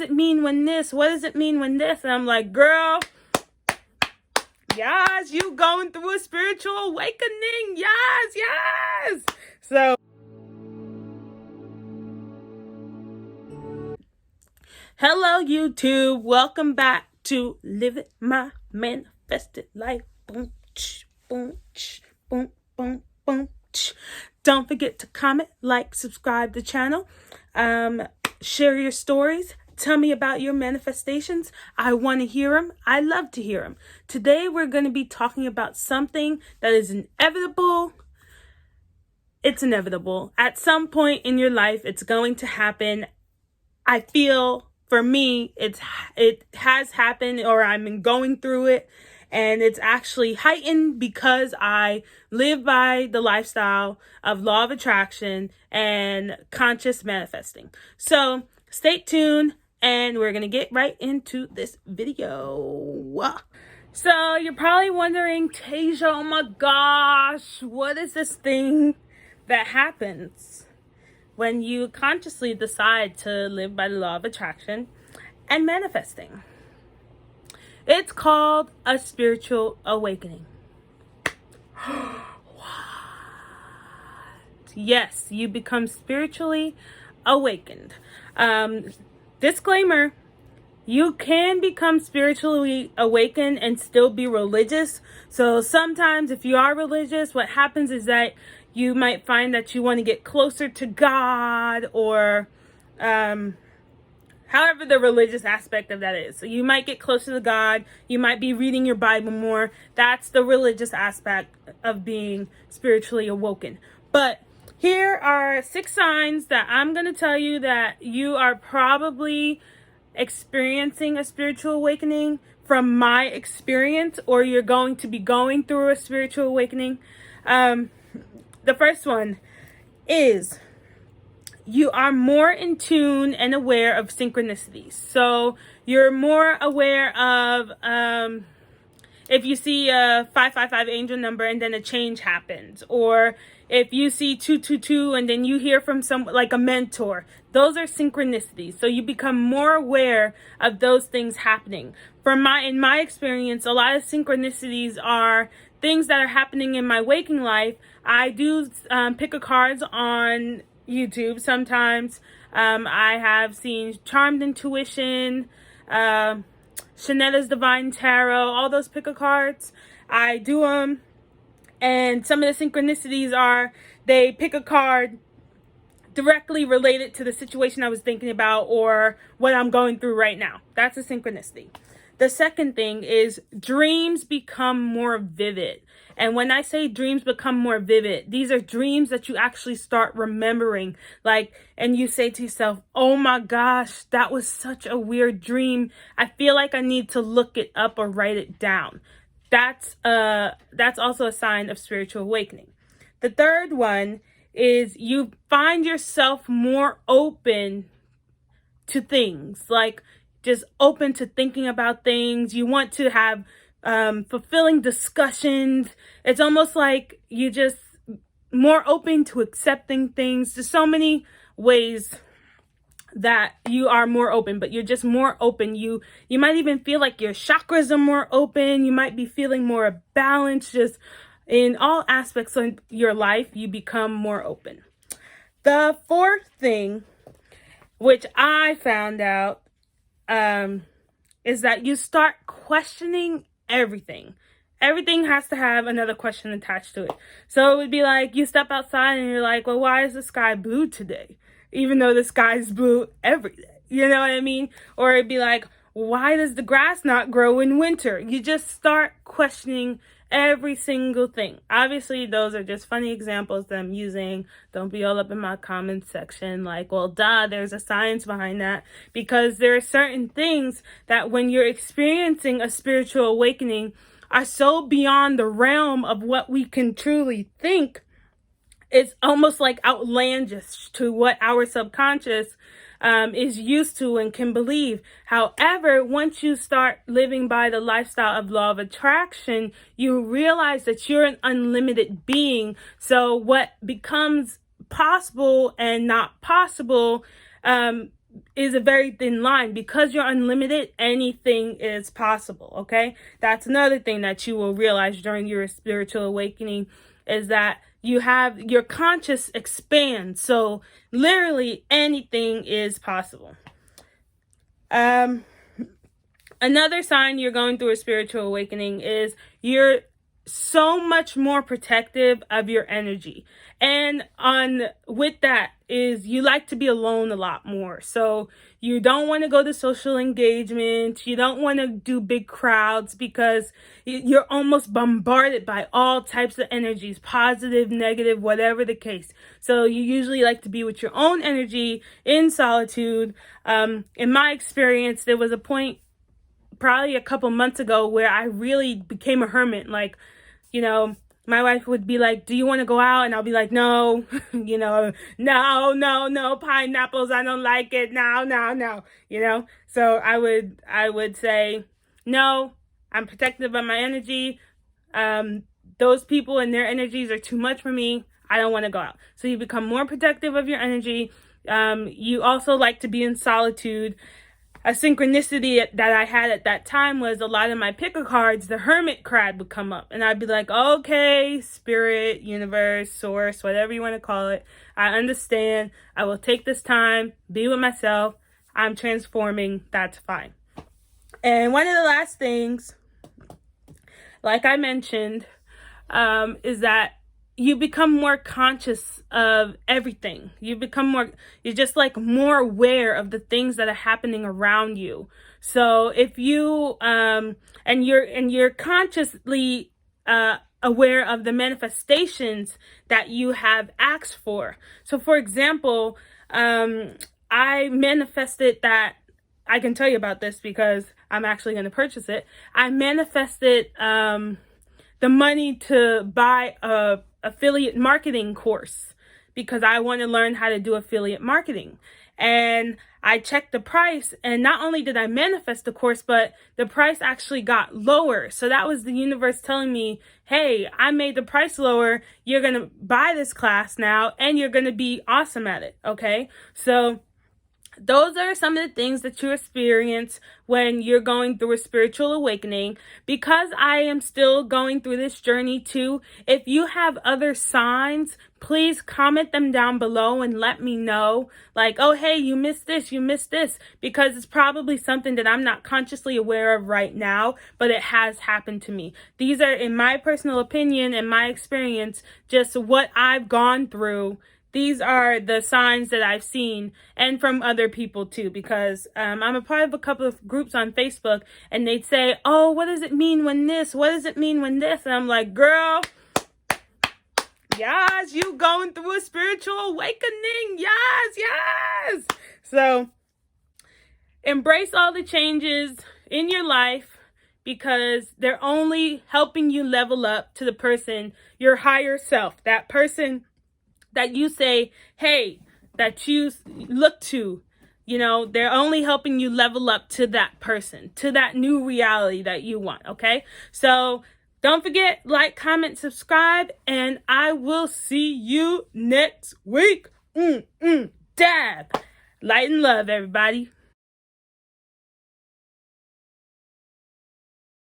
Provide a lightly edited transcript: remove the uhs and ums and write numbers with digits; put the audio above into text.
does it mean when this? What does it mean when this? And I'm like, girl, yes, you going through a spiritual awakening. Yes. So, hello, YouTube. Welcome back to Living My Manifested Life. Boom, ch, boom, ch, boom, boom, boom, ch. Don't forget to comment, like, subscribe to the channel. Share your stories. Tell me about your manifestations. I want to hear them. I love to hear them. Today, we're going to be talking about something that is inevitable. It's inevitable. At some point in your life, it's going to happen. I feel, for me, it has happened, or I'm going through it. And it's actually heightened because I live by the lifestyle of law of attraction and conscious manifesting. So stay tuned and we're going to get right into this video. So you're probably wondering, Tasia, oh my gosh, what is this thing that happens when you consciously decide to live by the law of attraction and manifesting? It's called a spiritual awakening. What? Yes, you become spiritually awakened. Disclaimer, you can become spiritually awakened and still be religious. So sometimes if you are religious, what happens is that you might find that you want to get closer to God, or however the religious aspect of that is. So you might get closer to God. You might be reading your Bible more. That's the religious aspect of being spiritually awoken. But here are 6 signs that I'm going to tell you that you are probably experiencing a spiritual awakening from my experience, or you're going to be going through a spiritual awakening. The first one is you are more in tune and aware of synchronicities. So you're more aware of if you see a 555 angel number and then a change happens, or if you see 222 and then you hear from someone like a mentor. Those are synchronicities. So you become more aware of those things happening. In my experience, a lot of synchronicities are things that are happening in my waking life. I do pick a cards on YouTube sometimes. I have seen Charmed Intuition, Shanetta's Divine Tarot, all those pick a cards. I do them, and some of the synchronicities are they pick a card directly related to the situation I was thinking about or what I'm going through right now. That's a synchronicity. The second thing is dreams become more vivid. And when I say dreams become more vivid, these are dreams that you actually start remembering. And you say to yourself, oh my gosh, that was such a weird dream. I feel like I need to look it up or write it down. That's also a sign of spiritual awakening. The third one is you find yourself more open to things, like just open to thinking about things. You want to have fulfilling discussions. It's almost like you just more open to accepting things. There's so many ways that you are more open, but you're just more open. You might even feel like your chakras are more open. You might be feeling more balanced. Just in all aspects of your life, you become more open. The fourth thing, which I found out, is that you start questioning everything. Everything has to have another question attached to it. So it would be like you step outside and you're like, well, why is the sky blue today? Even though the sky is blue every day. You know what I mean? Or it'd be like, why does the grass not grow in winter? You just start questioning every single thing. Obviously, those are just funny examples that I'm using. Don't be all up in my comments section like, well, duh, there's a science behind that. Because there are certain things that when you're experiencing a spiritual awakening are so beyond the realm of what we can truly think. It's almost like outlandish to what our subconscious is used to and can believe. However, once you start living by the lifestyle of law of attraction, you realize that you're an unlimited being. So what becomes possible and not possible is a very thin line. Because you're unlimited, anything is possible, okay? That's another thing that you will realize during your spiritual awakening, is that you have your conscious expand. So literally anything is possible. Another sign you're going through a spiritual awakening is you're so much more protective of your energy. And with that is you like to be alone a lot more. So you don't want to go to social engagement. You don't want to do big crowds because you're almost bombarded by all types of energies, positive, negative, whatever the case. So you usually like to be with your own energy in solitude. In my experience, there was a point probably a couple months ago where I really became a hermit. Like, my wife would be like, do you want to go out? And I'll be like, no, no, pineapples. I don't like it. No. So I would say, no, I'm protective of my energy. Those people and their energies are too much for me. I don't want to go out. So you become more protective of your energy. You also like to be in solitude. A synchronicity that I had at that time was a lot of my picker cards, the hermit card would come up. And I'd be like, okay, spirit, universe, source, whatever you want to call it. I understand. I will take this time, be with myself. I'm transforming. That's fine. And one of the last things, like I mentioned, is that you become more conscious of everything. You're just like more aware of the things that are happening around you. So if you, and you're consciously, aware of the manifestations that you have asked for. So for example, I manifested that, I can tell you about this because I'm actually going to purchase it. I manifested, the money to buy a affiliate marketing course because I want to learn how to do affiliate marketing. And I checked the price, and not only did I manifest the course, but the price actually got lower. So that was the universe telling me, hey, I made the price lower. You're going to buy this class now and you're going to be awesome at it. Okay. So those are some of the things that you experience when you're going through a spiritual awakening. Because I am still going through this journey too, if you have other signs, please comment them down below and let me know. Like, oh, hey, you missed this, because it's probably something that I'm not consciously aware of right now, but it has happened to me. These are, in my personal opinion and my experience, just what I've gone through. These are the signs that I've seen, and from other people too, because I'm a part of a couple of groups on Facebook, and they'd say, oh, what does it mean when this? What does it mean when this? And I'm like, girl, yes, you going through a spiritual awakening. Yes. So embrace all the changes in your life, because they're only helping you level up to the person, your higher self, that person that you say, hey, that you look to. They're only helping you level up to that person, to that new reality that you want, okay? So don't forget, like, comment, subscribe, and I will see you next week. Dab. Light and love, everybody.